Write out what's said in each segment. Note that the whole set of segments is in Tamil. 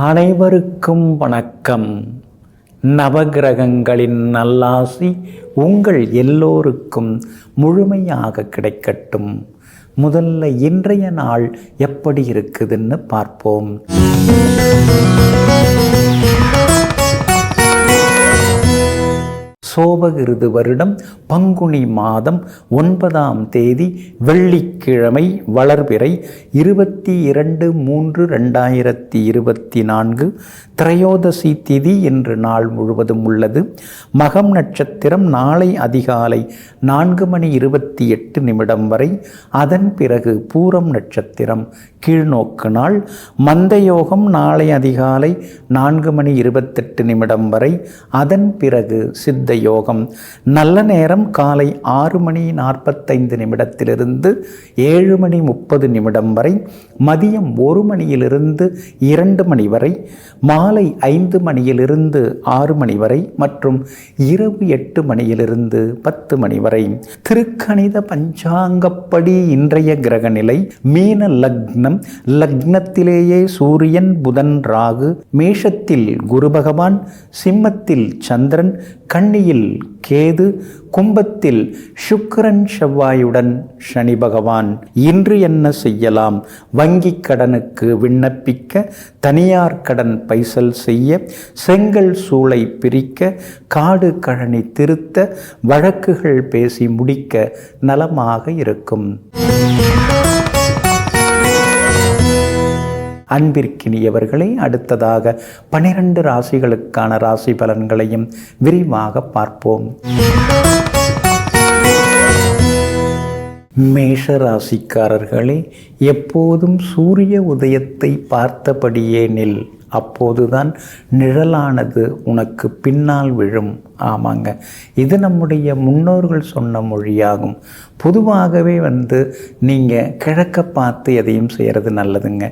அனைவருக்கும் வணக்கம். நவகிரகங்களின் நல்லாசி உங்கள் எல்லோருக்கும் முழுமையாக கிடைக்கட்டும். முதல்ல இன்றைய நாள் எப்படி இருக்குதுன்னு பார்ப்போம். சோபகிருது வருடம் பங்குனி மாதம் 9ஆம் தேதி வெள்ளிக்கிழமை, வளர்பிறை 22/3/2024, திரையோதசி திதி என்று நாள் முழுவதும் உள்ளது. மகம் நட்சத்திரம் நாளை அதிகாலை 4:28 வரை, அதன் பிறகு பூரம் நட்சத்திரம் கீழ்நோக்கு நாள். மந்தயோகம் நாளை அதிகாலை 4:28 வரை, அதன் பிறகு சித்த யோகம். நல்ல நேரம் காலை 6:45 7:30 வரை, மதியம் 1 2 வரை, மாலை 5 6 வரை மற்றும் இரவு 8 10 வரை. திருக்கணித பஞ்சாங்கப்படி இன்றைய கிரக நிலை: மீன லக்னம், லக்னத்திலேயே சூரியன், புதன், ராகு, மேஷத்தில் குரு பகவான், சிம்மத்தில் சந்திரன், கன்னியில் கேது, கும்பத்தில் சுக்கிரன் செவ்வாயுடன் சனி பகவான். இன்று என்ன செய்யலாம்? வங்கிக் கடனுக்கு விண்ணப்பிக்க, தனியார் கடன் பைசல் செய்ய, செங்கல் சூளை பிரிக்க, காடு கழனி திருத்த, வழக்குகள் பேசி முடிக்க நலமாக இருக்கும். அன்பிற்கினியவர்களே, அடுத்ததாக 12 ராசிகளுக்கான ராசி பலன்களையும் விரிவாக பார்ப்போம். மேஷ ராசிக்காரர்களே, எப்போதும் சூரிய உதயத்தை பார்த்தபடியே நில், அப்போதுதான் நிழலானது உனக்கு பின்னால் விழும். ஆமாங்க, இது நம்முடைய முன்னோர்கள் சொன்ன மொழியாகும். பொதுவாகவே நீங்கள் கிழக்க பார்த்து எதையும் செய்கிறது நல்லதுங்க.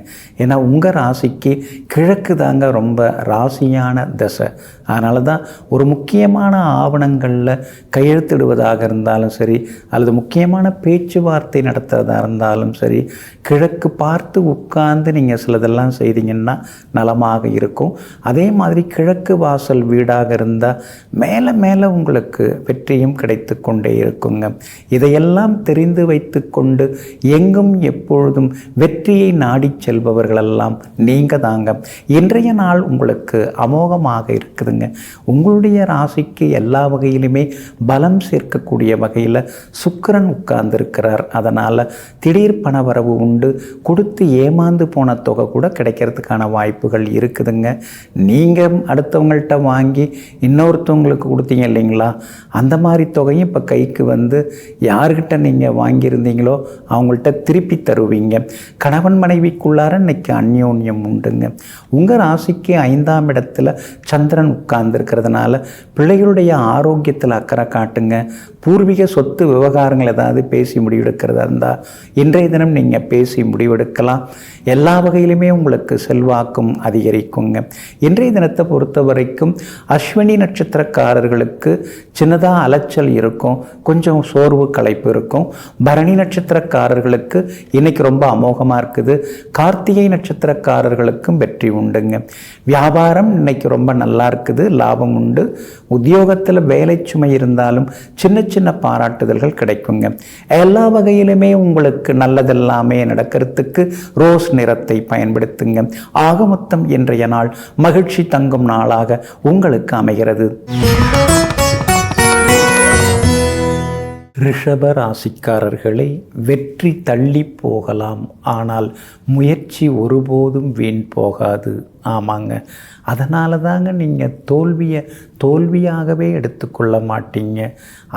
ஏன்னா உங்கள் ராசிக்கு கிழக்கு தாங்க ரொம்ப ராசியான தசை. அதனால தான் ஒரு முக்கியமான ஆவணங்களில் கையெழுத்திடுவதாக இருந்தாலும் சரி, அல்லது முக்கியமான பேச்சுவார்த்தை நடத்துகிறதா இருந்தாலும் சரி, கிழக்கு பார்த்து உட்கார்ந்து நீங்கள் சிலதெல்லாம் செய்தீங்கன்னா நலமாக இருக்கும். அதே மாதிரி கிழக்கு வாசல் வீடாக இருந்தால் மேலே மேலே உங்களுக்கு வெற்றியும் கிடைத்து கொண்டே இருக்குங்க. இதையெல்லாம் தெரிந்து வைத்து கொண்டு எங்கும் எப்பொழுதும் வெற்றியை நாடி செல்பவர்களெல்லாம் நீங்கள் தாங்க. இன்றைய நாள் உங்களுக்கு அமோகமாக இருக்குதுங்க. உங்களுடைய ராசிக்கு எல்லா வகையிலுமே பலம் சேர்க்கக்கூடிய வகையில் சுக்கிரன் உட்கார்ந்துருக்கிறார். அதனால் திடீர் பணவரவு உண்டு. கொடுத்து ஏமாந்து போன தொகை கூட கிடைக்கிறதுக்கான வாய்ப்புகள் இருக்குதுங்க. நீங்கள் அடுத்தவங்கள்ட்ட வாங்கி இன்னொருத்தவங்களுக்கு கொடுத்தீங்க இல்லைங்களா, அந்த மாதிரி தொகையும் இப்போ கைக்கு யார்கிட்ட நீங்கள் வாங்கியிருந்தீங்களோ அவங்கள்ட்ட திருப்பி தருவீங்க. கணவன் மனைவிக்குள்ளார இன்னைக்கு அந்யோன்யம் உண்டுங்க. உங்கள் ராசிக்கு 5ஆம் இடத்துல சந்திரன் உட்கார்ந்துருக்கிறதுனால பிள்ளைகளுடைய ஆரோக்கியத்தில் அக்கறை காட்டுங்க. பூர்வீக சொத்து விவகாரங்கள் ஏதாவது பேசி முடிவெடுக்கிறதா இருந்தால் இன்றைய தினம் நீங்கள் பேசி முடிவெடுக்கலாம். எல்லா வகையிலுமே உங்களுக்கு செல்வாக்கும் அதிகரிக்குங்க. இன்றைய தினத்தை பொறுத்த வரைக்கும் அஸ்வினி நட்சத்திரக்காரர்களுக்கு சின்னதாக அலைச்சல் இருக்கும், கொஞ்சம் சோர்வு களைப்பு இருக்கும். பரணி நட்சத்திரக்காரர்களுக்கு இன்னைக்கு ரொம்ப அமோகமாக இருக்குது. கார்த்திகை நட்சத்திரக்காரர்களுக்கும் வெற்றி உண்டுங்க. வியாபாரம் இன்னைக்கு ரொம்ப நல்லா இருக்குது, லாபம் உண்டு. உத்தியோகத்தில் வேலை சுமை இருந்தாலும் சின்ன சின்ன பாராட்டுதல்கள் கிடைக்குங்க. எல்லா வகையிலுமே உங்களுக்கு நல்லதெல்லாமே நடக்கிறதுக்கு ரோஸ் நிறத்தை பயன்படுத்துங்க. ஆக மொத்தம் இன்றைய நாள் மகிழ்ச்சி தங்கும் நாளாக உங்களுக்கு அமைகிறது. ரிஷப ராசிக்காரர்களே, வெற்றி தள்ளி போகலாம், ஆனால் முயற்சி ஒருபோதும் வீண் போகாது. ஆமாங்க, அதனால தாங்க நீங்கள் தோல்வியாகவே எடுத்துக்கொள்ள மாட்டீங்க.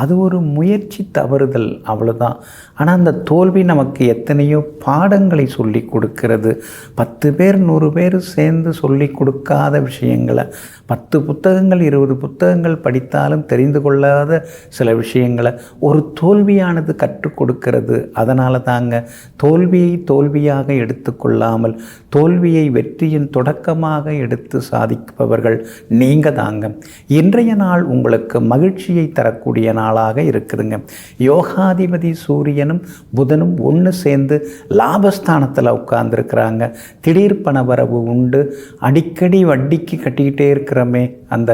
அது ஒரு முயற்சி தவறுதல், அவ்வளோதான். ஆனால் அந்த தோல்வி நமக்கு எத்தனையோ பாடங்களை சொல்லி கொடுக்கிறது. 10 பேர் 100 பேர் சேர்ந்து சொல்லி கொடுக்காத விஷயங்களை 10 புத்தகங்கள் 20 புத்தகங்கள் படித்தாலும் தெரிந்து கொள்ளாத சில விஷயங்களை ஒரு தோல்வியானது கற்றுக் கொடுக்கிறது. அதனால தாங்க தோல்வியை தோல்வியாக எடுத்துக்கொள்ளாமல் தோல்வியை வெற்றியின் தொடக்க வழக்கமாக எடுத்து சாதிப்பவர்கள் நீங்கள் தாங்க. இன்றைய நாள் உங்களுக்கு மகிழ்ச்சியை தரக்கூடிய நாளாக இருக்குதுங்க. யோகாதிபதி சூரியனும் புதனும் ஒன்று சேர்ந்து லாபஸ்தானத்தில் உட்கார்ந்துருக்கிறாங்க. திடீர் பணவரவு உண்டு. அடிக்கடி வட்டிக்கு கட்டிக்கிட்டே இருக்கிறோமே, அந்த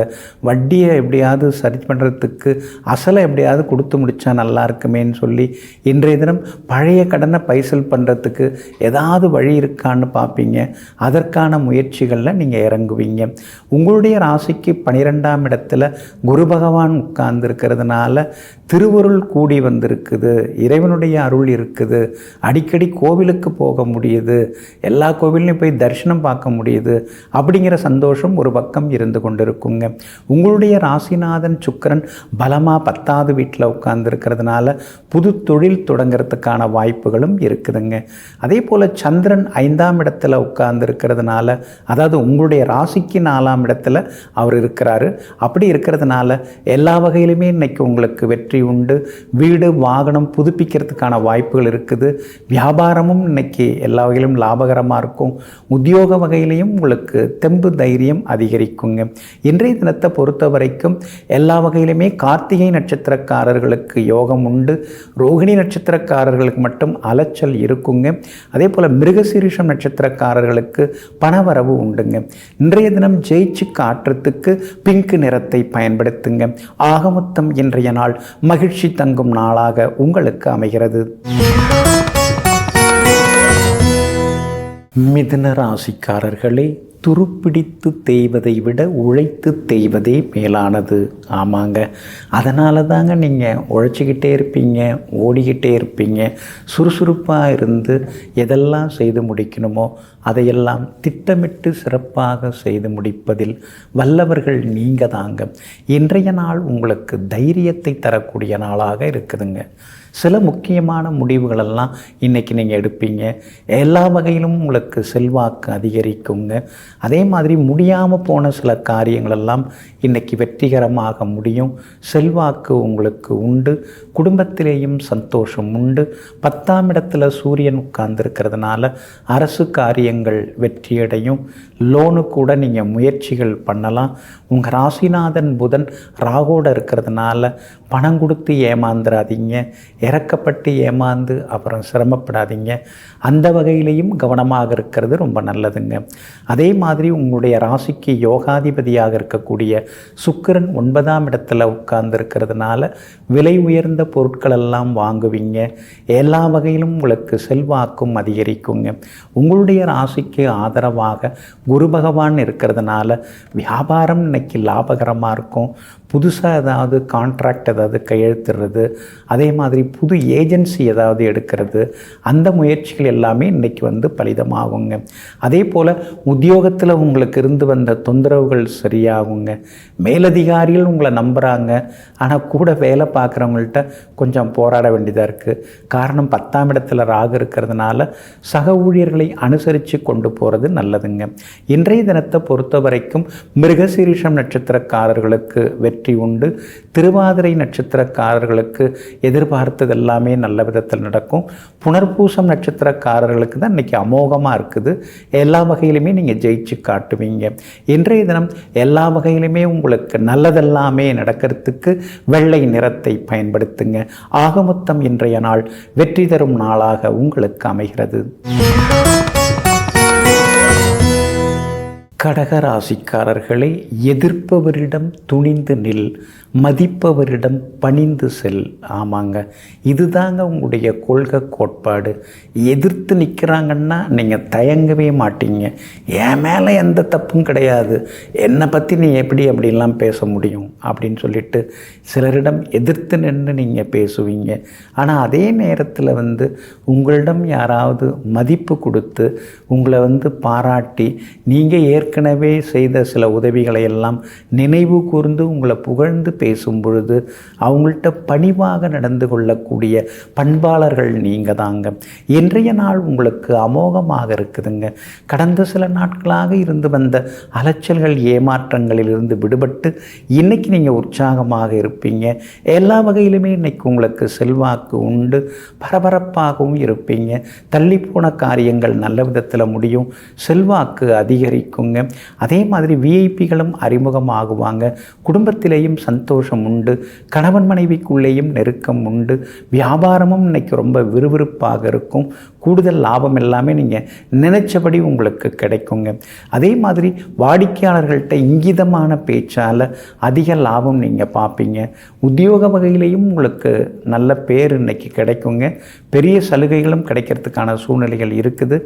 வட்டியை எப்படியாவது சரி பண்ணுறதுக்கு அசலை எப்படியாவது கொடுத்து முடித்தா நல்லா இருக்குமேன்னு சொல்லி இன்றைய தினம் பழைய கடனை பைசல் பண்ணுறதுக்கு ஏதாவது வழி இருக்கான்னு பார்ப்பீங்க. அதற்கான முயற்சிகளில் நீங்கள் இறங்குவீங்க. உங்களுடைய ராசிக்கு 12ஆம் இடத்துல குரு பகவான் உட்கார்ந்துருக்கிறதுனால திருவருள் கூடி வந்திருக்குது. இறைவனுடைய அருள் இருக்குது. அடிக்கடி கோவிலுக்கு போக முடியுது. எல்லா கோவிலையும் போய் தரிசனம் பார்க்க முடியுது. அப்படிங்கிற சந்தோஷம் ஒரு பக்கம் இருந்து கொண்டிருக்குங்க. உங்களுடைய ராசிநாதன் சுக்கிரன் பலமாக 10வது வீட்டில் உட்கார்ந்துருக்கிறதுனால புது தொழில் தொடங்கிறதுக்கான வாய்ப்புகளும் இருக்குதுங்க. அதே போல் சந்திரன் 5ஆம் இடத்துல உட்கார்ந்துருக்கிறதுனால, அதாவது உங்களுடைய ராசிக்கு 4ஆம் இடத்துல அவர் இருக்கிறாரு. அப்படி இருக்கிறதுனால எல்லா வகையிலுமே இன்னைக்கு உங்களுக்கு வெற்றி உண்டு. வீடு வாகனம் புதுப்பிக்கிறதுக்கான வாய்ப்புகள் இருக்குது. வியாபாரமும் இன்னைக்கு எல்லா வகையிலும் லாபகரமாக இருக்கும். உத்தியோக வகையிலையும் உங்களுக்கு தெம்பு தைரியம் அதிகரிக்குங்க. இன்றைய தினத்தை பொறுத்த வரைக்கும் எல்லா வகையிலுமே கார்த்திகை நட்சத்திரக்காரர்களுக்கு யோகம் உண்டு. ரோகிணி நட்சத்திரக்காரர்களுக்கு மட்டும் அலைச்சல் இருக்குங்க. அதே போல் மிருகசீரிஷம் நட்சத்திரக்காரர்களுக்கு பணவரவு உண்டுங்க. இன்றைய தினம் ஜெயிச்சு காட்டுறதுக்கு பிங்க் நிறத்தை பயன்படுத்துங்க. ஆகமொத்தம் இன்றைய நாள் மகிழ்ச்சி தங்கும் நாளாக உங்களுக்கு அமைகிறது. மிதுன ராசிக்காரர்களே, துருப்பிடித்து தேய்வதை விட உழைத்து தேய்வதே மேலானது. ஆமாங்க, அதனால தாங்க நீங்கள் உழைச்சிக்கிட்டே இருப்பீங்க, ஓடிக்கிட்டே இருப்பீங்க. சுறுசுறுப்பாக இருந்து எதெல்லாம் செய்து முடிக்கணுமோ அதையெல்லாம் திட்டமிட்டு சிறப்பாக செய்து முடிப்பதில் வல்லவர்கள் நீங்கள் தாங்க. இன்றைய நாள் உங்களுக்கு தைரியத்தை தரக்கூடிய நாளாக இருக்குதுங்க. சில முக்கியமான முடிவுகளெல்லாம் இன்றைக்கி நீங்கள் எடுப்பீங்க. எல்லா வகையிலும் உங்களுக்கு செல்வாக்கு அதிகரிக்குங்க. அதே மாதிரி முடியாமல் போன சில காரியங்களெல்லாம் இன்றைக்கி வெற்றிகரமாக முடியும். செல்வாக்கு உங்களுக்கு உண்டு. குடும்பத்திலேயும் சந்தோஷம் உண்டு. 10ஆம் இடத்துல சூரியன் உட்கார்ந்துருக்கிறதுனால அரசு காரியங்கள் வெற்றியடையும். லோனு கூட நீங்கள் முயற்சிகள் பண்ணலாம். உங்கள் ராசிநாதன் புதன் ராகோட இருக்கிறதுனால பணம் கொடுத்து ஏமாந்துடாதீங்க. இறக்கப்பட்டு ஏமாந்து அப்புறம் சிரமப்படாதீங்க. அந்த வகையிலையும் கவனமாக இருக்கிறது ரொம்ப நல்லதுங்க. அதே மாதிரி உங்களுடைய ராசிக்கு யோகாதிபதியாக இருக்கக்கூடிய சுக்கிரன் 9ஆம் இடத்துல உட்கார்ந்துருக்கிறதுனால விலை உயர்ந்த பொருட்களெல்லாம் வாங்குவீங்க. எல்லா வகையிலும் உங்களுக்கு செல்வாக்கும் அதிகரிக்குங்க. உங்களுடைய ராசிக்கு ஆதரவாக குரு பகவான் இருக்கிறதுனால வியாபாரம் இன்னைக்கு லாபகரமாக இருக்கும். புதுசாக ஏதாவது கான்ட்ராக்ட் ஏதாவது கையெழுத்துறது, அதே மாதிரி புது ஏஜென்சி ஏதாவது எடுக்கிறது, அந்த முயற்சிகள் எல்லாமே இன்றைக்கி பலிதமாகுங்க. அதே போல் உத்தியோகத்தில் உங்களுக்கு இருந்து வந்த தொந்தரவுகள் சரியாகுங்க. மேலதிகாரிகள் உங்களை நம்புகிறாங்க, ஆனால் கூட வேலை பார்க்குறவங்கள்ட்ட கொஞ்சம் போராட வேண்டியதாக இருக்குது. காரணம் 10ஆம் இடத்துல ராகு இருக்கிறதுனால சக ஊழியர்களை அனுசரித்து கொண்டு போகிறது நல்லதுங்க. இன்றைய தினத்தை பொறுத்த வரைக்கும் மிருகசீரிஷம் நட்சத்திரக்காரர்களுக்கு வெற்றி உண்டு. திருவாதிரை நட்சத்திரக்காரர்களுக்கு எதிர்பார்த்தது எல்லாமே நல்ல விதத்தில் நடக்கும். புனர்பூசம் நட்சத்திரக்காரர்களுக்கு தான் இன்றைக்கி அமோகமாக இருக்குது. எல்லா வகையிலுமே நீங்கள் ஜெயிச்சு காட்டுவீங்க. இன்றைய தினம் எல்லா வகையிலுமே உங்களுக்கு நல்லதெல்லாமே நடக்கிறதுக்கு வெள்ளை நிறத்தை பயன்படுத்துங்க. ஆகமொத்தம் இன்றைய நாள் வெற்றி தரும் நாளாக உங்களுக்கு அமைகிறது. கடகராசிக்காரர்களை, எதிர்ப்பவரிடம் துணிந்து நில், மதிப்பவரிடம் பணிந்து செல். ஆமாங்க, இதுதாங்க உங்களுடைய கொள்கை கோட்பாடு. எதிர்த்து நிற்கிறாங்கன்னா நீங்கள் தயங்கவே மாட்டீங்க. என் மேலே எந்த தப்பும் கிடையாது, என்னை பற்றி நீ எப்படி அப்படிலாம் பேச முடியும் அப்படின்னு சொல்லிட்டு சிலரிடம் எதிர்த்து நின்று நீங்கள் பேசுவீங்க. ஆனால் அதே நேரத்தில் உங்களிடம் யாராவது மதிப்பு கொடுத்து உங்களை பாராட்டி நீங்கள் ஏற்கனவே செய்த சில உதவிகளை எல்லாம் நினைவு கூர்ந்து உங்களை புகழ்ந்து பேசும் பொழுது அவங்கள்ட்ட பணிவாக நடந்து கொள்ளக்கூடிய பண்பாளர்கள் நீங்கள் தாங்க. இன்றைய நாள் உங்களுக்கு அமோகமாக இருக்குதுங்க. கடந்த சில நாட்களாக இருந்து வந்த அலைச்சல்கள் ஏமாற்றங்களிலிருந்து விடுபட்டு இன்றைக்கி நீங்கள் உற்சாகமாக இருப்பீங்க. எல்லா வகையிலுமே இன்றைக்கி உங்களுக்கு செல்வாக்கு உண்டு. பரபரப்பாகவும் இருப்பீங்க. தள்ளிப்போன காரியங்கள் நல்ல விதத்தில் முடியும். செல்வாக்கு அதிகரிக்குங்க. அதே மாதிரி விஐபிகளும் அறிமுகமாகுவாங்க. குடும்பத்திலேயும் சந்தோஷம் உண்டு. கணவன் மனைவிக்குள்ளேயும் நெருக்கம் உண்டு. வியாபாரமும் இன்னைக்கு ரொம்ப விறுவிறுப்பாக இருக்கும். கூடுதல் லாபம் எல்லாமே நீங்கள் நினைச்சபடி உங்களுக்கு கிடைக்குங்க. அதே மாதிரி வாடிக்கையாளர்கள்ட்ட இங்கிதமான பேச்சால் அதிக லாபம் நீங்கள் பார்ப்பீங்க. உத்தியோக வகையிலையும் உங்களுக்கு நல்ல பேர் இன்னைக்கு கிடைக்குங்க. பெரிய சலுகைகளும் கிடைக்கிறதுக்கான சூழ்நிலைகள் இருக்குது.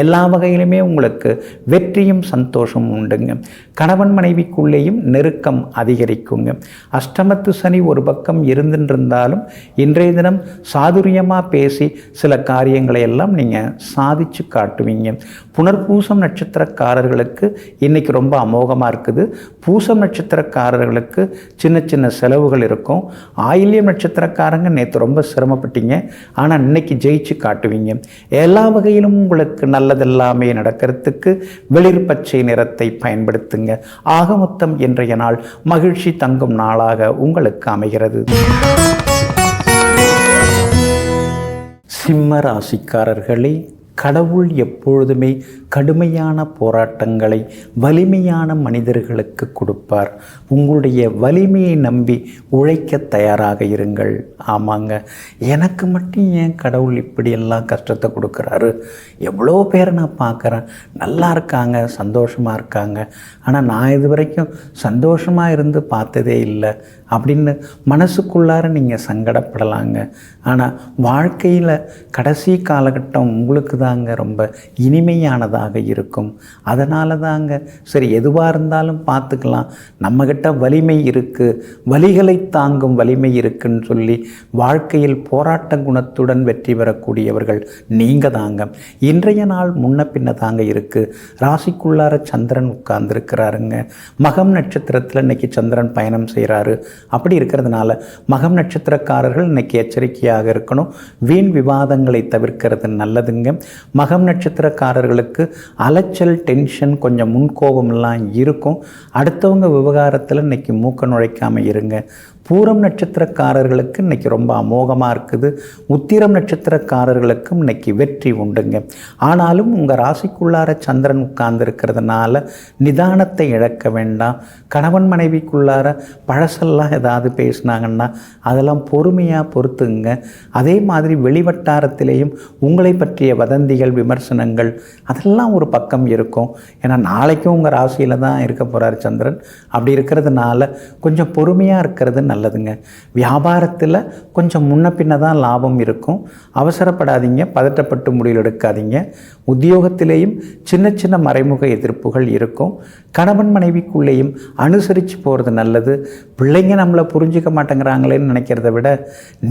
எல்லா வகையிலுமே உங்களுக்கு வெற்றியும் சந்தோஷம் உண்டுங்க. கணவன் மனைவிக்குள்ளேயும் நெருக்கம் அதிகரிக்குங்க. அஷ்டமத்து சனி ஒரு பக்கம் இருந்துருந்தாலும் இன்றைய தினம் சாதுரியமாக பேசி சில காரியங்களை எல்லாம் நீங்கள் சாதிச்சு காட்டுவீங்க. புனர்பூசம் நட்சத்திரக்காரர்களுக்கு இன்னைக்கு ரொம்ப அமோகமாக இருக்குது. பூசம் நட்சத்திரக்காரர்களுக்கு சின்ன சின்ன செலவுகள் இருக்கும். ஆயில்யம் நட்சத்திரக்காரங்க நேற்று ரொம்ப சிரமப்பட்டீங்க. ஆனால் இன்னைக்கு ஜெயிச்சு காட்டுவீங்க. எல்லா வகையிலும் உங்களுக்கு நல்லதெல்லாமே நடக்கிறதுக்கு வெளிர் பச்சை நிறத்தை பயன்படுத்துங்க. ஆக மொத்தம் இன்றைய நாள் மகிழ்ச்சி தங்கும் நாளாக உங்களுக்கு அமைகிறது. சிம்ம ராசிக்காரர்களே, கடவுள் எப்பொழுதுமே கடுமையான போராட்டங்களை வலிமையான மனிதர்களுக்கு கொடுப்பார். உங்களுடைய வலிமையை நம்பி உழைக்க தயாராக இருங்கள். ஆமாங்க, எனக்கு மட்டும் ஏன் கடவுள் இப்படியெல்லாம் கஷ்டத்தை கொடுக்குறாரு? எவ்வளோ பேரை நான் பார்க்குறேன், நல்லா இருக்காங்க, சந்தோஷமாக இருக்காங்க, ஆனால் நான் இது வரைக்கும் சந்தோஷமாக இருந்து பார்த்ததே இல்லை அப்படின்னு மனசுக்குள்ளார நீங்கள் சங்கடப்படலாங்க. ஆனால் வாழ்க்கையில் கடைசி காலகட்டம் உங்களுக்கு தாங்க ரொம்ப இனிமையானதாக இருக்கும். அதனால தாங்க சரி எதுவாக இருந்தாலும் பார்த்துக்கலாம், நம்மக்கிட்ட வலிமை இருக்குது, வலிகளை தாங்கும் வலிமை இருக்குன்னு சொல்லி வாழ்க்கையில் போராட்ட குணத்துடன் வெற்றி பெறக்கூடியவர்கள் நீங்கள் தாங்க. இன்றைய நாள் முன்ன பின்ன தாங்க இருக்குது. ராசிக்குள்ளார சந்திரன் உட்கார்ந்துருக்கிறாருங்க. மகம் நட்சத்திரத்தில் இன்னைக்கு சந்திரன் பயணம் செய்கிறாரு. அப்படி இருக்கிறதுனால மகம் நட்சத்திரக்காரர்கள் இன்னைக்கு எச்சரிக்கையாக இருக்கணும். வீண் விவாதங்களை தவிர்க்கிறது நல்லதுங்க. மகம் நட்சத்திரக்காரர்களுக்கு அலைச்சல், டென்ஷன், கொஞ்சம் முன்கோபம்லாம் இருக்கும். அடுத்தவங்க விவகாரத்தில் இன்னைக்கு மூக்க நுழைக்காமல் இருங்க. பூரம் நட்சத்திரக்காரர்களுக்கு இன்றைக்கி ரொம்ப அமோகமாக இருக்குது. உத்திரம் நட்சத்திரக்காரர்களுக்கும் இன்றைக்கி வெற்றி உண்டுங்க. ஆனாலும் உங்கள் ராசிக்குள்ளார சந்திரன் உட்கார்ந்துருக்கிறதுனால நிதானத்தை இழக்க வேண்டாம். கணவன் மனைவிக்குள்ளார பழசெல்லாம் ஏதாவது பேசினாங்கன்னா அதெல்லாம் பொறுமையாக பொறுத்துங்க. அதே மாதிரி வெளிவட்டாரத்திலேயும் உங்களை பற்றிய வதந்திகள், விமர்சனங்கள் அதெல்லாம் ஒரு பக்கம் இருக்கும். ஏன்னா நாளைக்கும் உங்கள் ராசியில் தான் இருக்க போகிறார் சந்திரன். அப்படி இருக்கிறதுனால கொஞ்சம் பொறுமையாக இருக்கிறது நல்லதுங்க. வியாபாரத்தில் கொஞ்சம் முன்ன பின்ன தான் லாபம் இருக்கும். அவசரப்படாதீங்க, பதட்டப்பட்டு முடிவு எடுக்காதீங்க. உத்தியோகத்திலேயும் சின்ன சின்ன மறைமுக எதிர்ப்புகள் இருக்கும். கணவன் மனைவிக்குள்ளேயும் அனுசரித்து போகிறது நல்லது. பிள்ளைங்க நம்மளை புரிஞ்சிக்க மாட்டேங்கிறாங்களேன்னு நினைக்கிறத விட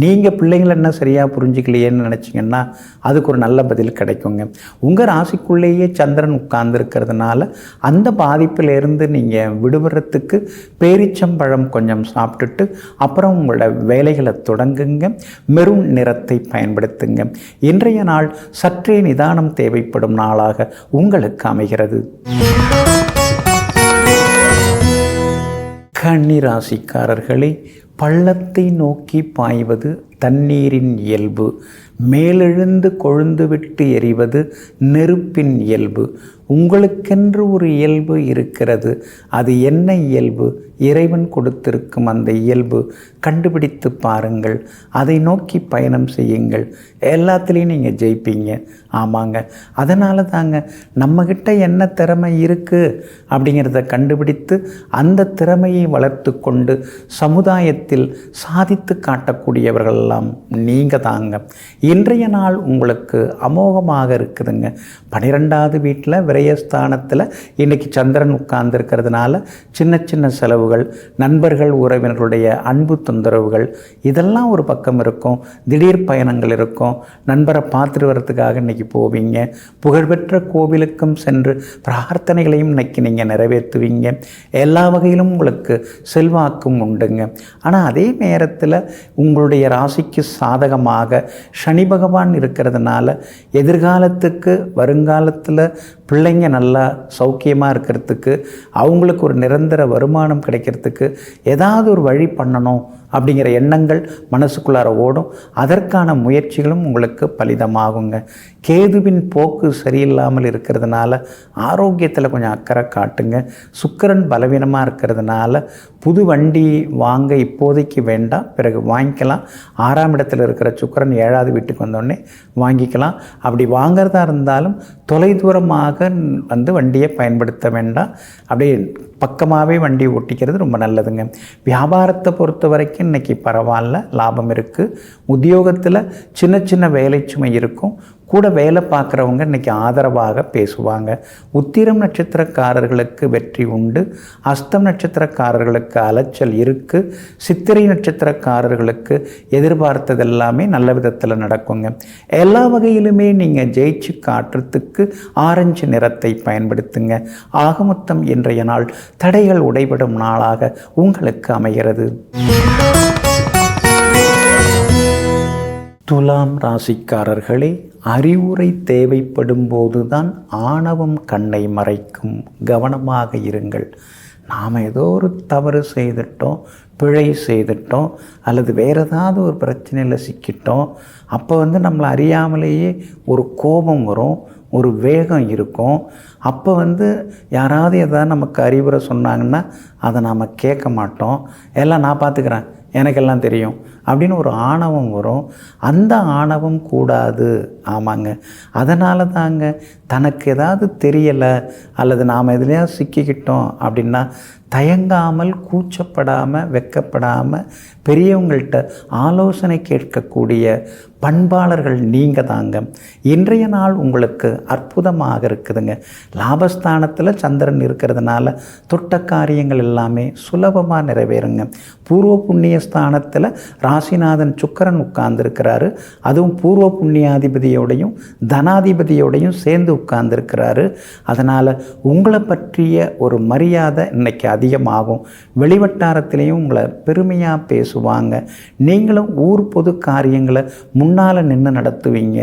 நீங்கள் பிள்ளைங்களை என்ன சரியாக புரிஞ்சிக்கலையேன்னு நினச்சிங்கன்னா அதுக்கு ஒரு நல்ல பதில் கிடைக்குங்க. உங்கள் ராசிக்குள்ளேயே சந்திரன் உட்கார்ந்துருக்கிறதுனால அந்த பாதிப்பிலிருந்து நீங்கள் விடுபடுறதுக்கு பேரிச்சம்பழம் கொஞ்சம் சாப்பிட்டுட்டு அப்புறம் உங்களோட வேலைகளை தொடங்குங்க. மெரூன் நிறத்தை பயன்படுத்துங்க. இன்றைய நாள் சற்றே நிதானம் தேவைப்படும் நாளாக உங்களுக்கு அமைகிறது. கன்னி ராசிக்காரர்களே, பள்ளத்தை நோக்கி பாய்வது தண்ணீரின் இயல்பு. மேலெழுந்து கொழுந்து விட்டு எறிவது நெருப்பின் இயல்பு. உங்களுக்கென்று ஒரு இயல்பு இருக்கிறது. அது என்ன இயல்பு? இறைவன் கொடுத்திருக்கும் அந்த இயல்பு கண்டுபிடித்து பாருங்கள். அதை நோக்கி பயணம் செய்யுங்கள். எல்லாத்துலேயும் நீங்கள் ஜெயிப்பீங்க. ஆமாங்க, அதனால தாங்க நம்மக்கிட்ட என்ன திறமை இருக்குது அப்படிங்கிறத கண்டுபிடித்து அந்த திறமையை வளர்த்து கொண்டு சமுதாயத்தில் சாதித்து காட்டக்கூடியவர்களெல்லாம் நீங்கள் தாங்க. இன்றைய நாள் உங்களுக்கு அமோகமாக இருக்குதுங்க. 12வது வீட்டில் விரயஸ்தானத்தில் இன்றைக்கி சந்திரன் உட்கார்ந்துருக்கிறதுனால சின்ன சின்ன செலவுகள் தொந்தரவுகள், நண்பர்கள் உறவினர்களுடைய அன்பு தொந்தரவுகள் இதெல்லாம் ஒரு பக்கம் இருக்கும். திடீர் பயணங்கள் இருக்கும். நண்பரை பார்த்துட்டு வர்றதுக்காக இன்றைக்கி போவீங்க. புகழ்பெற்ற கோவிலுக்கும் சென்று பிரார்த்தனைகளையும் இன்றைக்கி நீங்கள் நிறைவேற்றுவீங்க. எல்லா வகையிலும் உங்களுக்கு செல்வாக்கும் உண்டுங்க. ஆனால் அதே நேரத்தில் உங்களுடைய ராசிக்கு சாதகமாக சனி பகவான் இருக்கிறதுனால எதிர்காலத்துக்கு வருங்காலத்தில் பிள்ளைங்க நல்லா சௌக்கியமாக இருக்கிறதுக்கு, அவங்களுக்கு ஒரு நிரந்தர வருமானம் கிடைக்கிறதுக்கு ஏதாவது ஒரு வழி பண்ணணும் அப்படிங்கிற எண்ணங்கள் மனசுக்குள்ளார ஓடும். அதற்கான முயற்சிகளும் உங்களுக்கு பலிதமாகுங்க. கேதுவின் போக்கு சரியில்லாமல் இருக்கிறதுனால ஆரோக்கியத்தில் கொஞ்சம் அக்கறை காட்டுங்க. சுக்கிரன் பலவீனமாக இருக்கிறதுனால புது வண்டி வாங்க இப்போதைக்கு வேண்டாம், பிறகு வாங்கிக்கலாம். 6ஆம் இடத்துல இருக்கிற சுக்கிரன் 7வது வீட்டுக்கு வந்தோடனே வாங்கிக்கலாம். அப்படி வாங்கிறதா இருந்தாலும் தொலைதூரமாக வண்டியை பயன்படுத்த வேண்டாம். அப்படியே பக்கமாகவே வண்டி ஓட்டிக்கிறது ரொம்ப நல்லதுங்க. வியாபாரத்தை பொறுத்த வரைக்கும் இன்றைக்கி பரவாயில்ல, லாபம் இருக்குது. உத்தியோகத்தில் சின்ன சின்ன வேலை சுமை இருக்கும். கூட வேலை பார்க்குறவங்க இன்றைக்கி ஆதரவாக பேசுவாங்க. உத்திரம் நட்சத்திரக்காரர்களுக்கு வெற்றி உண்டு. அஸ்தம் நட்சத்திரக்காரர்களுக்கு அலைச்சல் இருக்குது. சித்திரை நட்சத்திரக்காரர்களுக்கு எதிர்பார்த்தது எல்லாமே நல்ல விதத்தில் நடக்குங்க. எல்லா வகையிலுமே நீங்கள் ஜெயிச்சு காட்டுறதுக்கு ஆரஞ்சு நிறத்தை பயன்படுத்துங்க. ஆகமொத்தம் இன்றைய நாள் தடைகள் உடைபடும் நாளாக உங்களுக்கு அமைகிறது. துலாம் ராசிக்காரர்களே, அறிவுரை தேவைப்படும் போதுதான் ஆணவம் கண்ணை மறைக்கும். கவனமாக இருங்கள். நாம் ஏதோ ஒரு தவறு செய்துட்டோம், பிழை செய்துட்டோம், அல்லது வேறு ஏதாவது ஒரு பிரச்சனையில் சிக்கிட்டோம். அப்போ நம்மளை அறியாமலேயே ஒரு கோபம் வரும், ஒரு வேகம் இருக்கும். அப்போ யாராவது எதாவது நமக்கு அறிவுரை சொன்னாங்கன்னா அதை நாம் கேட்க மாட்டோம். எல்லாம் நான் பார்த்துக்கிறேன், எனக்கெல்லாம் தெரியும் அப்படின்னு ஒரு ஆணவம் வரும். அந்த ஆணவம் கூடாது. ஆமாங்க, அதனால தாங்க தனக்கு ஏதாவது தெரியலை அல்லது நாம் எதுலையா சிக்கிக்கிட்டோம் அப்படின்னா தயங்காமல், கூச்சப்படாமல், வெக்கப்படாமல் பெரியவங்கள்ட்ட ஆலோசனை கேட்கக்கூடிய பண்பாளர்கள் நீங்கள் தாங்க. இன்றைய நாள் உங்களுக்கு அற்புதமாக இருக்குதுங்க. லாபஸ்தானத்தில் சந்திரன் இருக்கிறதுனால தொட்ட காரியங்கள் எல்லாமே சுலபமாக நிறைவேறுங்க. பூர்வ புண்ணிய ஸ்தானத்தில் ராசிநாதன் சுக்கிரன் உட்கார்ந்துருக்கிறாரு. அதுவும் பூர்வ புண்ணியாதிபதியோடையும் தனாதிபதியோடையும் சேர்ந்து உட்கார்ந்துருக்கிறாரு. அதனால் உங்களை பற்றிய ஒரு மரியாதை இன்னைக்கு அதிகமாகும். வெளிவட்டாரத்திலையும் உங்களை பெருமையாக பேசுவாங்க. நீங்களும் ஊர் பொது காரியங்களை முன்னால் நின்று நடத்துவீங்க.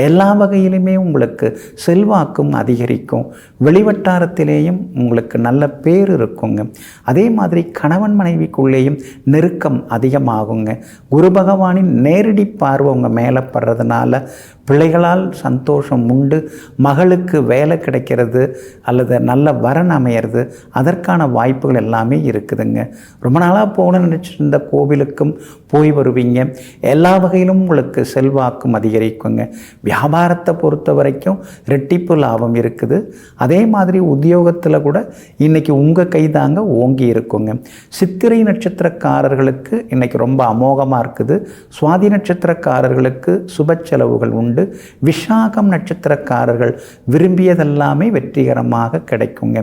எல்லா வகையிலுமே உங்களுக்கு செல்வாக்கும் அதிகரிக்கும். வெளிவட்டாரத்திலேயும் உங்களுக்கு நல்ல பேர் இருக்குங்க. அதே மாதிரி கணவன் மனைவிக்குள்ளேயும் நெருக்கம் அதிகமாகுங்க. குரு பகவானின் நேரடி பார்வை உங்கள் மேலே படுறதுனால பிள்ளைகளால் சந்தோஷம் உண்டு. மகளுக்கு வேலை கிடைக்கிறது அல்லது நல்ல வரன் அமையிறது, அதற்கான வாய்ப்புகள் எல்லாமே இருக்குதுங்க. ரொம்ப நாளாக போகணும்னு நினச்சிருந்த கோவிலுக்கும் போய் வருவீங்க. எல்லா வகையிலும் உங்களுக்கு செல்வாக்கும் அதிகரிக்குங்க. வியாபாரத்தை பொறுத்த வரைக்கும் ரெட்டிப்பு லாபம் இருக்குது. அதே மாதிரி உத்தியோகத்தில் கூட இன்றைக்கி உங்கள் கைதாங்க ஓங்கி இருக்குங்க. சித்திரை நட்சத்திரக்காரர்களுக்கு இன்றைக்கி ரொம்ப அமோகமாக இருக்குது. சுவாதி நட்சத்திரக்காரர்களுக்கு சுப செலவுகள் உண்டு. விஷாகம் நட்சத்திரக்காரர்கள் விரும்பியதெல்லாமே வெற்றிகரமாக கிடைக்குங்க.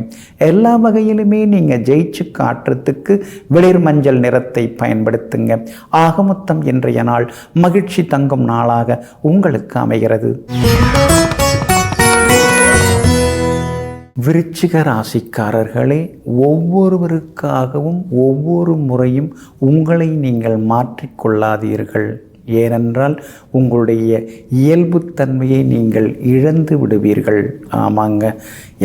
எல்லா வகையிலுமே நீங்கள் ஜெயிச்சு காட்டுறதுக்கு வெளிர் மஞ்சள் நிறத்தை பயன்படுத்துங்க. ஆகமொத்தம் இன்றைய நாள் மகிழ்ச்சி தங்கும் நாளாக உங்களுக்கு அமைகிறது. விருச்சிக ராசிக்காரர்களே, ஒவ்வொருவருக்காகவும் ஒவ்வொரு முறையும் உங்களை நீங்கள் மாற்றிக்கொள்ளாதீர்கள். ஏனென்றால் உங்களுடைய இயல்புத்தன்மையை நீங்கள் இழந்து விடுவீர்கள். ஆமாங்க,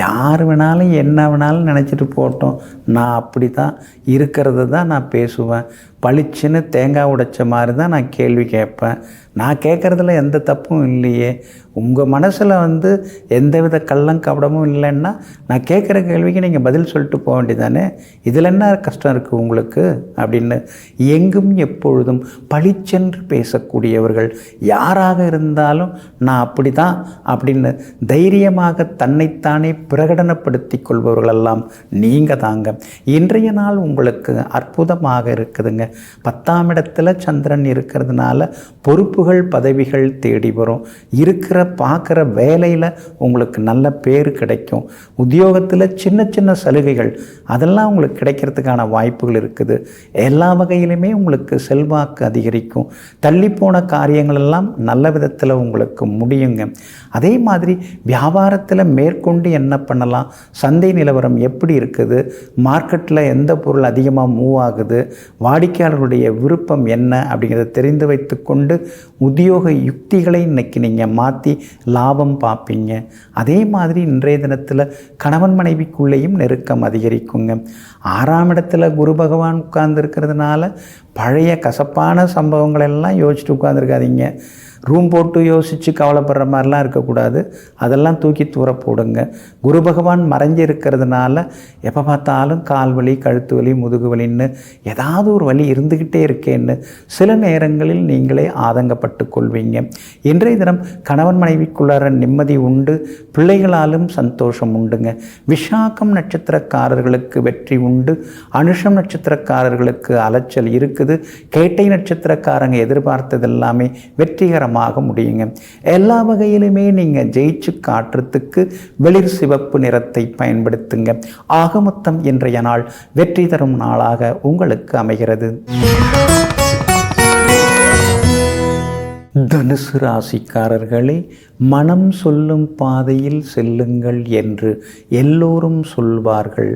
யார் வேணாலும் என்ன வேணாலும் நினச்சிட்டு போட்டோம், நான் அப்படி தான் இருக்கிறது தான் நான் பேசுவேன். பளிச்சுன்னு தேங்காய் உடைச்ச மாதிரி தான் நான் கேள்வி கேட்பேன். நான் கேட்குறதுல எந்த தப்பும் இல்லையே. உங்கள் மனசில் எந்தவித கள்ளம் கபடமும் இல்லைன்னா நான் கேட்குற கேள்விக்கு நீங்கள் பதில் சொல்லிட்டு போக வேண்டியதானே. இதில் என்ன கஷ்டம் இருக்குது உங்களுக்கு அப்படின்னு எங்கும் எப்பொழுதும் பளிச்சென்று பேசக்கூடியவர்கள் யாராக இருந்தாலும் நான் அப்படி தான் அப்படின்னு தைரியமாக தன்னைத்தானே பிரகடனப்படுத்தி கொள்பவர்களெல்லாம் நீங்கள் தாங்க. இன்றைய நாள் உங்களுக்கு அற்புதமாக இருக்குதுங்க. 10ஆம் இடத்துல சந்திரன் இருக்கிறதுனால பொறுப்பு பொறுப்புகள் பதவிகள் தேடி வரும். பார்க்குற வேலையில் உங்களுக்கு நல்ல பேர் கிடைக்கும். உத்தியோகத்தில் சின்ன சின்ன சலுகைகள் அதெல்லாம் உங்களுக்கு கிடைக்கிறதுக்கான வாய்ப்புகள் இருக்குது. எல்லா வகையிலுமே உங்களுக்கு செல்வாக்கு அதிகரிக்கும். தள்ளிப்போன காரியங்கள் எல்லாம் நல்ல விதத்தில் உங்களுக்கு முடியுங்க. அதே மாதிரி வியாபாரத்தில் மேற்கொண்டு என்ன பண்ணலாம், சந்தை நிலவரம் எப்படி இருக்குது, மார்க்கெட்டில் எந்த பொருள் அதிகமாக மூவ் ஆகுது, வாடிக்கையாளர்களுடைய விருப்பம் என்ன அப்படிங்கிறத தெரிந்து வைத்து கொண்டு உத்தியோக யுக்திகளை இன்னைக்கு நீங்கள் மாற்றி லாபம் பார்ப்பீங்க. அதே மாதிரி இன்றைய தினத்தில் கணவன் மனைவிக்குள்ளேயும் நெருக்கம் அதிகரிக்குங்க. 6ஆம் இடத்துல குரு பகவான் உட்கார்ந்துருக்கிறதுனால பழைய கசப்பான சம்பவங்கள் எல்லாம் யோசிச்சுட்டு உட்கார்ந்துருக்காதீங்க. ரூம் போட்டு யோசித்து கவலைப்படுற மாதிரிலாம் இருக்கக்கூடாது. அதெல்லாம் தூக்கி தூர போடுங்க. குரு பகவான் மறைஞ்சி இருக்கிறதுனால எப்போ பார்த்தாலும் கால் வலி, கழுத்து வலி, முதுகு வலின்னு ஏதாவது ஒரு வலி இருந்துக்கிட்டே இருக்கேன்னு சில நேரங்களில் நீங்களே ஆதங்கப்பட்டு கொள்வீங்க. இன்றைய தினம் கணவன் மனைவிக்குள்ளார நிம்மதி உண்டு. பிள்ளைகளாலும் சந்தோஷம் உண்டுங்க. விஷாகம் நட்சத்திரக்காரர்களுக்கு வெற்றி உண்டு. அனுஷம் நட்சத்திரக்காரர்களுக்கு அலைச்சல் இருக்குது. கேட்டை நட்சத்திரக்காரங்க எதிர்பார்த்தது எல்லாமே வெற்றிகரமாக முடியுங்க. எல்லா வகையிலுமே நீங்க ஜெயிச்சு காட்டுறதுக்கு வெளிர் சிவப்பு நிறத்தை பயன்படுத்துங்க. ஆக மொத்தம் இன்றைய நாள் வெற்றி தரும் நாளாக உங்களுக்கு அமைகிறது. தனுசு ராசிக்காரர்களே, மனம் சொல்லும் பாதையில் செல்லுங்கள் என்று எல்லோரும் சொல்வார்கள்.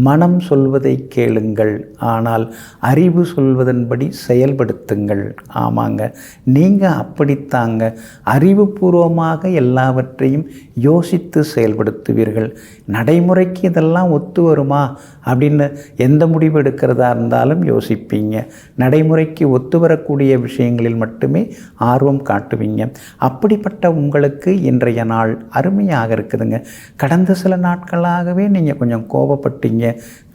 மனம் சொல்வதை கேளுங்கள், ஆனால் அறிவு சொல்வதன்படி செயல்படுத்துங்கள். ஆமாங்க, நீங்கள் அப்படித்தாங்க. அறிவுபூர்வமாக எல்லாவற்றையும் யோசித்து செயல்படுத்துவீர்கள். நடைமுறைக்கு இதெல்லாம் ஒத்து வருமா அப்படின்னு எந்த முடிவு எடுக்கிறதா இருந்தாலும் யோசிப்பீங்க. நடைமுறைக்கு ஒத்து வரக்கூடிய விஷயங்களில் மட்டுமே ஆர்வம் காட்டுவீங்க. அப்படிப்பட்ட உங்களுக்கு இன்றைய நாள் அருமையாக இருக்குதுங்க. கடந்த சில நாட்களாகவே நீங்கள் கொஞ்சம் கோபப்பட்டீங்க,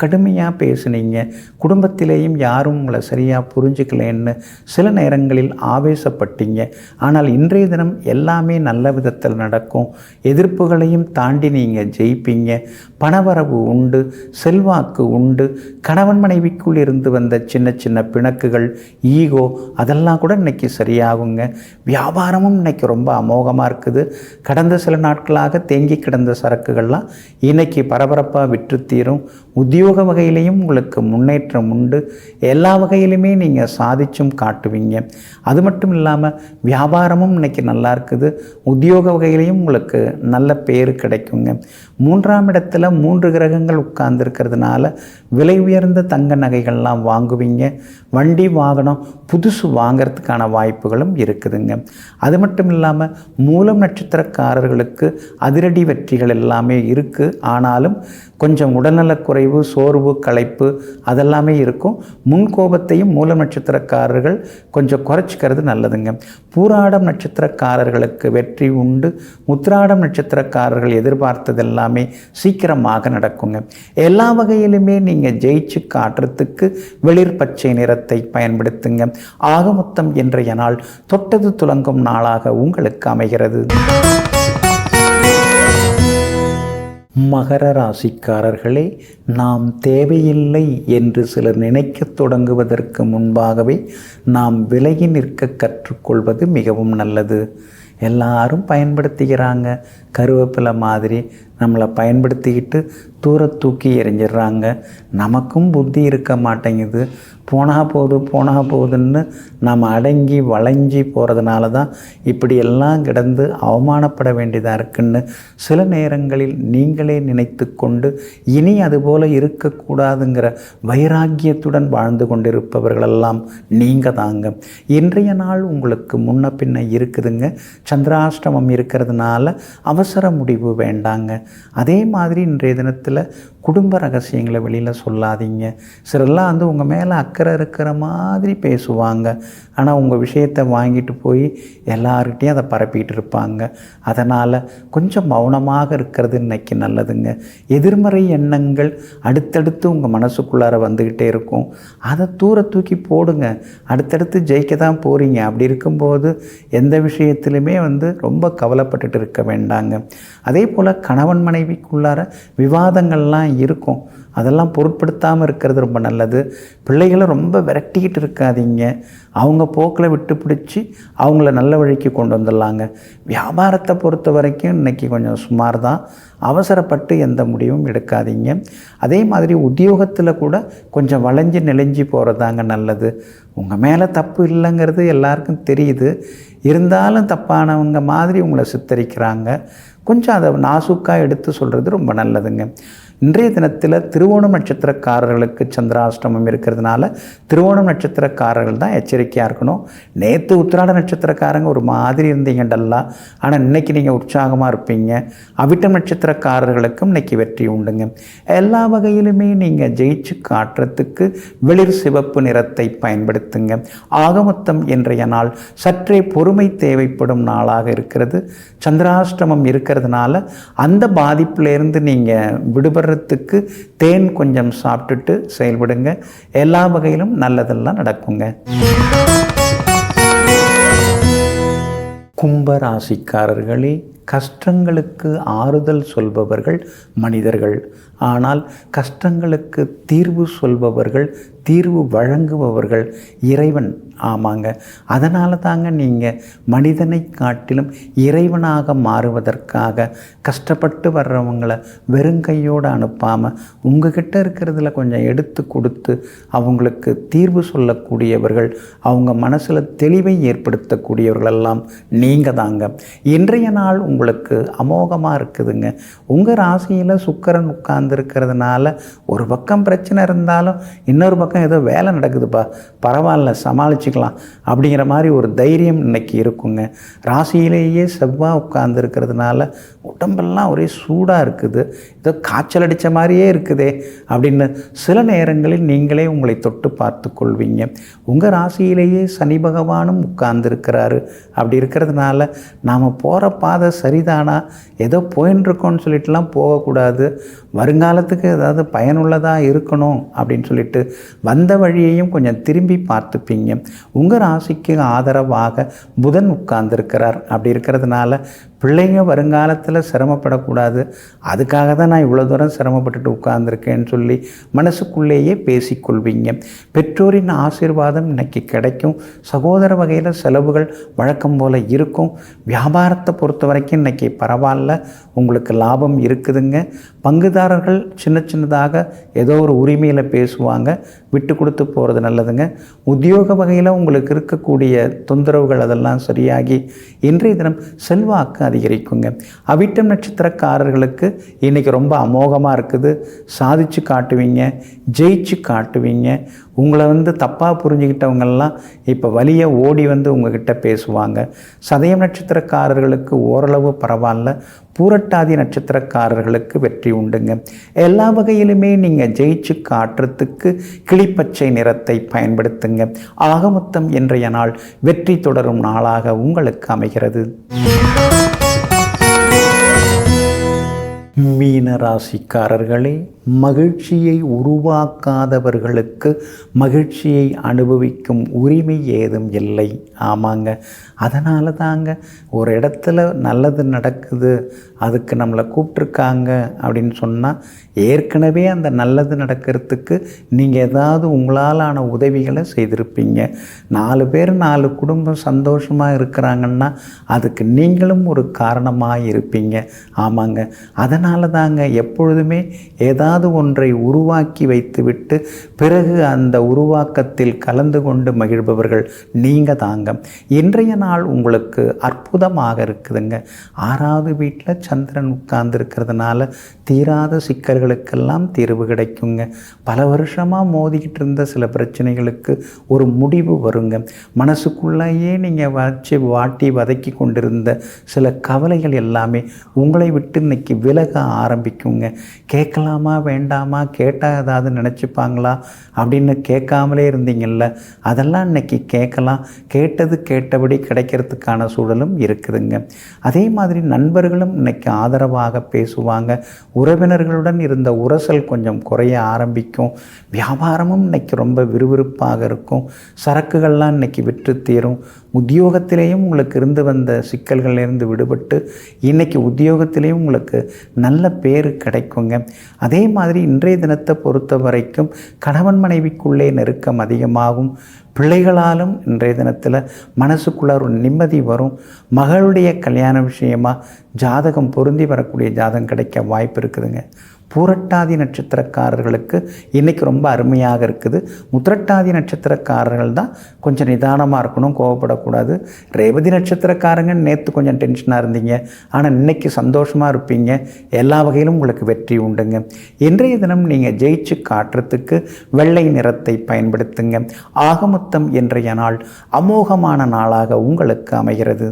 கடுமையாக பேசுனீங்க. குடும்பத்திலேயும் யாரும் உங்களை சரியாக புரிஞ்சுக்கலன்னு சில நேரங்களில் ஆவேசப்பட்டீங்க. ஆனால் இன்றைய தினம் எல்லாமே நல்ல விதத்தில் நடக்கும். எதிர்ப்புகளையும் தாண்டி நீங்கள் ஜெயிப்பீங்க. பணவரவு உண்டு, செல்வாக்கு உண்டு. கணவன் மனைவிக்குள் இருந்து வந்த சின்ன சின்ன பிணக்குகள், ஈகோ அதெல்லாம் கூட இன்னைக்கு சரியாகுங்க. வியாபாரமும் இன்னைக்கு ரொம்ப அமோகமாக இருக்குது. கடந்த சில நாட்களாக தேங்கி கிடந்த சரக்குகள்லாம் இன்னைக்கு பரபரப்பாக விற்று தீரும். உத்தியோக வகையிலையும் உங்களுக்கு முன்னேற்றம் உண்டு. எல்லா வகையிலுமே நீங்கள் சாதிச்சும் காட்டுவீங்க. அது மட்டும் இல்லாமல் வியாபாரமும் இன்னைக்கு நல்லா இருக்குது. உத்தியோக வகையிலையும் உங்களுக்கு நல்ல பேர் கிடைக்குங்க. 3ஆம் இடத்துல 3 கிரகங்கள் உட்கார்ந்துருக்கிறதுனால விலை உயர்ந்த தங்க நகைகள்லாம் வாங்குவீங்க. வண்டி வாகனம் புதுசு வாங்கிறதுக்கான வாய்ப்புகளும் இருக்குதுங்க. அது மட்டும் இல்லாமல் மூலம் நட்சத்திரக்காரர்களுக்கு அதிரடி வெற்றிகள் எல்லாமே இருக்குது. ஆனாலும் கொஞ்சம் உடல்நலக்குறைவு, சோர்வு, களைப்பு அதெல்லாமே இருக்கும். முன்கோபத்தையும் மூலம் நட்சத்திரக்காரர்கள் கொஞ்சம் குறைச்சிக்கிறது நல்லதுங்க. பூராடம் நட்சத்திரக்காரர்களுக்கு வெற்றி உண்டு. உத்திராடம் நட்சத்திரக்காரர்கள் எதிர்பார்த்தது எல்லாமே சீக்கிரமாக நடக்குங்க. எல்லா வகையிலுமே நீங்கள் ஜெயிச்சு காட்டுறதுக்கு வெளிர் பச்சை நிறத்தை பயன்படுத்துங்க. ஆக மொத்தம் இன்றைய நாள் தொட்டது துலங்கும் நாளாக உங்களுக்கு அமைகிறது. மகர ராசிக்காரர்களே, நாம் தேவையில்லை என்று சிலர் நினைக்க தொடங்குவதற்கு முன்பாகவே நாம் விலகி நிற்க கற்றுக்கொள்வது மிகவும் நல்லது. எல்லாரும் பயன்படுத்திக்கிறாங்க. கருவேப்பிலை மாதிரி நம்மளை பயன்படுத்திக்கிட்டு தூர தூக்கி எறிஞ்சிடுறாங்க. நமக்கும் புத்தி இருக்க மாட்டேங்குது. போனா போகுதுன்னு நம்ம அடங்கி வளைஞ்சி போகிறதுனால தான் இப்படியெல்லாம் கிடந்து அவமானப்பட வேண்டியதாக இருக்குன்னு சில நேரங்களில் நீங்களே நினைத்து கொண்டு இனி அதுபோல் இருக்கக்கூடாதுங்கிற வைராக்கியத்துடன் வாழ்ந்து கொண்டிருப்பவர்களெல்லாம் நீங்கள் தாங்க. இன்றைய நாள் உங்களுக்கு முன்ன பின்ன இருக்குதுங்க. சந்திராஷ்டமம் இருக்கிறதுனால அவசர முடிவு வேண்டாங்க. அதே மாதிரி இன்றைய தினத்தில் குடும்ப ரகசியங்களை வெளியில் சொல்லாதீங்க. சிலர்லாம் உங்கள் மேலே அக்கறை இருக்கிற மாதிரி பேசுவாங்க. ஆனால் உங்கள் விஷயத்தை வாங்கிட்டு போய் எல்லார்கிட்டையும் அதை பரப்பிட்டு இருப்பாங்க. அதனால் கொஞ்சம் மௌனமாக இருக்கிறது இன்னைக்கு நல்லதுங்க. எதிர்மறை எண்ணங்கள் அடுத்தடுத்து உங்கள் மனசுக்குள்ளார வந்துக்கிட்டே இருக்கும். அதை தூக்கி போடுங்க. அடுத்தடுத்து ஜெயிக்க தான் போகிறீங்க. அப்படி இருக்கும்போது எந்த விஷயத்திலுமே ரொம்ப கவலைப்பட்டுட்டு இருக்க வேண்டாங்க. அதே போல் கணவன் மனைவிக்குள்ளார விவாதங்கள்லாம் இருக்கும். அதெல்லாம் பொருட்படுத்தாமல் இருக்கிறது ரொம்ப நல்லது. பிள்ளைகளை ரொம்ப விரட்டிக்கிட்டு இருக்காதீங்க. அவங்க போக்கில் விட்டு பிடிச்சி அவங்கள நல்ல வழிக்கு கொண்டு வந்துடலாங்க. வியாபாரத்தை பொறுத்த வரைக்கும் இன்றைக்கி கொஞ்சம் சுமார் தான். அவசரப்பட்டு எந்த முடிவும் எடுக்காதீங்க. அதே மாதிரி உத்தியோகத்தில் கூட கொஞ்சம் வளைஞ்சி நெளிஞ்சி போகிறதாங்க நல்லது. உங்கள் மேலே தப்பு இல்லைங்கிறது எல்லாருக்கும் தெரியுது. இருந்தாலும் தப்பானவங்க மாதிரி உங்களை சித்தரிக்கிறாங்க. கொஞ்சம் அதை நாசுக்காக எடுத்து சொல்கிறது ரொம்ப நல்லதுங்க. இன்றைய தினத்தில் திருவோணம் நட்சத்திரக்காரர்களுக்கு சந்திராஷ்டமம் இருக்கிறதுனால திருவோணம் நட்சத்திரக்காரர்கள் தான் எச்சரிக்கையாக இருக்கணும். நேற்று உத்திராட நட்சத்திரக்காரங்க ஒரு மாதிரி இருந்தீங்க டல்லா, ஆனால் இன்றைக்கி நீங்கள் உற்சாகமாக இருப்பீங்க. அவிட்டம் நட்சத்திரக்காரர்களுக்கும் இன்றைக்கி வெற்றி உண்டுங்க. எல்லா வகையிலுமே நீங்கள் ஜெயிச்சு காட்டுறதுக்கு வெளிர் சிவப்பு நிறத்தை பயன்படுத்துங்க. ஆகமொத்தம் இன்றைய நாள் சற்றே பொறுமை தேவைப்படும் நாளாக இருக்கிறது. சந்திராஷ்டமம் இருக்கிறதுனால அந்த பாதிப்பிலேருந்து நீங்கள் விடுபடுறதுக்கு தேன் கொஞ்சம் சாப்பிட்டுட்டு செயல்படுங்க. எல்லா வகையிலும் நல்லதெல்லாம் நடக்குங்க. கும்பராசிக்காரர்களே, கஷ்டங்களுக்கு ஆறுதல் சொல்பவர்கள் மனிதர்கள். ஆனால் கஷ்டங்களுக்கு தீர்வு சொல்பவர்கள், தீர்வு வழங்குபவர்கள் இறைவன். ஆமாங்க, அதனால தாங்க நீங்கள் மனிதனை காட்டிலும் இறைவனாக மாறுவதற்காக கஷ்டப்பட்டு வர்றவங்களை வெறுங்கையோடு அனுப்பாமல் உங்ககிட்ட இருக்கிறதுல கொஞ்சம் எடுத்து கொடுத்து அவங்களுக்கு தீர்வு சொல்லக்கூடியவர்கள், அவங்க மனசில் தெளிவை ஏற்படுத்தக்கூடியவர்களெல்லாம் நீங்கள் தாங்க. இன்றைய நாள் உங்களுக்கு அமோகமாக இருக்குதுங்க. உங்கள் ராசியில் சுக்கிரன் உட்கார்ந்துருக்கிறதுனால ஒரு பக்கம் பிரச்சனை இருந்தாலும் இன்னொரு பக்கம் ஏதோ வேலை நடக்குதுப்பா, பரவாயில்ல சமாளிச்சுக்கலாம் அப்படிங்கிற மாதிரி ஒரு தைரியம் இன்னைக்கு இருக்குங்க. ராசியிலேயே செவ்வாய் உட்கார்ந்துருக்கிறதுனால உடம்பெல்லாம் ஒரே சூடாக இருக்குது, ஏதோ காய்ச்சல் அடித்த மாதிரியே இருக்குதே அப்படின்னு சில நேரங்களில் நீங்களே உங்களை தொட்டு பார்த்து கொள்வீங்க. உங்கள் ராசியிலேயே சனி பகவானும் உட்கார்ந்துருக்கிறாரு. அப்படி இருக்கிறதுனால நாம் போகிற பாதை சரிதானா, ஏதோ போயின்னு இருக்கோன்னு சொல்லிட்டுலாம் போகக்கூடாது. வருங்காலத்துக்கு ஏதாவது பயனுள்ளதாக இருக்கணும் அப்படின்னு சொல்லிட்டு வந்த வழியையும் கொஞ்சம் திரும்பி பார்த்துப்பீங்க. உங்கள் ராசிக்கு ஆதரவாக புதன் உட்கார்ந்துருக்கிறார். அப்படி இருக்கிறதுனால பிள்ளைங்க வருங்காலத்தில் சிரமப்படக்கூடாது, அதுக்காக தான் நான் இவ்வளோ தூரம் சிரமப்பட்டுட்டு உட்கார்ந்துருக்கேன்னு சொல்லி மனசுக்குள்ளேயே பேசிக்கொள்வீங்க. பெற்றோரின் ஆசீர்வாதம் இன்னைக்கு கிடைக்கும். சகோதர வகையில் செலவுகள் வழக்கம் போல் இருக்கும். வியாபாரத்தை பொறுத்த வரைக்கும் இன்றைக்கி பரவாயில்ல, உங்களுக்கு லாபம் இருக்குதுங்க. பங்குதாரர்கள் சின்ன சின்னதாக ஏதோ ஒரு உரிமையில் பேசுவாங்க, விட்டு கொடுத்து போகிறது நல்லதுங்க. உத்தியோக வகையில் உங்களுக்கு இருக்கக்கூடிய தொந்தரவுகள் அதெல்லாம் சரியாகி இன்றைய தினம் செல்வாக்கு அதிகரிக்குங்க. அவிட்டம் நட்சத்திரக்காரர்களுக்கு இன்றைக்கி ரொம்ப அமோகமாக இருக்குது. சாதிச்சு காட்டுவீங்க, ஜெயிச்சு காட்டுவீங்க. உங்களை தப்பாக புரிஞ்சுக்கிட்டவங்கெல்லாம் இப்போ வலிய ஓடி உங்ககிட்ட பேசுவாங்க. சதயம் நட்சத்திரக்காரர்களுக்கு ஓரளவு பரவாயில்ல. பூரட்டாதி நட்சத்திரக்காரர்களுக்கு வெற்றி உண்டுங்க. எல்லா வகையிலுமே நீங்கள் ஜெயிச்சு காட்டுறதுக்கு கிளிப்பச்சை நிறத்தை பயன்படுத்துங்க. ஆக மொத்தம் இன்றைய நாள் வெற்றி தொடரும் நாளாக உங்களுக்கு அமைகிறது. மீன ராசிக்காரர்களே, மகிழ்ச்சியை உருவாக்காதவர்களுக்கு மகிழ்ச்சியை அனுபவிக்கும் உரிமை ஏதும் இல்லை. ஆமாங்க, அதனால தாங்க ஒரு இடத்துல நல்லது நடக்குது, அதுக்கு நம்மளை கூப்பிட்ருக்காங்க அப்படின்னு சொன்னால் ஏற்கனவே அந்த நல்லது நடக்கிறதுக்கு நீங்கள் ஏதாவது உங்களாலான உதவிகளை செய்திருப்பீங்க. 4 பேர் 4 குடும்பம் சந்தோஷமாக இருக்கிறாங்கன்னா அதுக்கு நீங்களும் ஒரு காரணமாக இருப்பீங்க. ஆமாங்க, அதனால தாங்க எப்பொழுதுமே ஏதாவது ஒன்றை உருவாக்கி வைத்துவிட்டு பிறகு அந்த உருவாக்கத்தில் கலந்து கொண்டு மகிழ்பவர்கள் நீங்கள் தாங்க. இன்றைய நாள் உங்களுக்கு அற்புதமாக இருக்குதுங்க. 6வது வீட்டில் சந்திரன் உட்கார்ந்து இருக்கிறதுனால தீராத சிக்கல்களுக்கெல்லாம் தீர்வு கிடைக்குங்க. பல வருஷமாக மோதிக்கிட்டு இருந்த சில பிரச்சனைகளுக்கு ஒரு முடிவு வருங்க. மனசுக்குள்ளேயே நீங்கள் வாட்டி வதக்கி கொண்டிருந்த சில கவலைகள் எல்லாமே உங்களை விட்டு இன்னைக்கு விலக ஆரம்பிக்குங்க. கேட்கலாமா வேண்டாமா, கேட்டால் ஏதாவது நினச்சிப்பாங்களா அப்படின்னு கேட்காமலே இருந்தீங்கள்ல, அதெல்லாம் இன்னைக்கு கேட்கலாம். கேட்டது கேட்டபடி கிடைக்கிறதுக்கான சூழலும் இருக்குதுங்க. அதே மாதிரி நண்பர்களும் இன்னைக்கு ஆதரவாக பேசுவாங்க. உறவினர்களுடன் இருந்த உரசல் கொஞ்சம் குறைய ஆரம்பிக்கும். வியாபாரமும் இன்னைக்கு ரொம்ப விறுவிறுப்பாக இருக்கும். சரக்குகள்லாம் இன்னைக்கு விற்று தீரும். உத்தியோகத்திலேயும் உங்களுக்கு இருந்து வந்த சிக்கல்களிலிருந்து விடுபட்டு இன்றைக்கி உத்தியோகத்திலேயும் உங்களுக்கு நல்ல பேர் கிடைக்குங்க. அதே மாதிரி இன்றைய தினத்தை பொறுத்த வரைக்கும் கணவன் மனைவிக்குள்ளே நெருக்கம் அதிகமாகும். பிள்ளைகளாலும் இன்றைய தினத்தில் மனசுக்குள்ள ஒரு நிம்மதி வரும். மகளுடைய கல்யாண விஷயமாக ஜாதகம் பொருந்தி வரக்கூடிய ஜாதகம் கிடைக்க வாய்ப்பு இருக்குதுங்க. பூரட்டாதி நட்சத்திரக்காரர்களுக்கு இன்றைக்கி ரொம்ப அருமையாக இருக்குது. உத்திரட்டாதி நட்சத்திரக்காரர்கள் தான் கொஞ்சம் நிதானமாக இருக்கணும், கோவப்படக்கூடாது. ரேவதி நட்சத்திரக்காரங்க நேற்று கொஞ்சம் டென்ஷனாக இருந்தீங்க, ஆனால் இன்றைக்கி சந்தோஷமாக இருப்பீங்க. எல்லா வகையிலும் உங்களுக்கு வெற்றி உண்டுங்க. இன்றைய தினம் நீங்கள் ஜெயிச்சு காட்டுறதுக்கு வெள்ளை நிறத்தை பயன்படுத்துங்க. ஆகமொத்தம் இன்றைய நாள் அமோகமான நாளாக உங்களுக்கு அமைகிறது.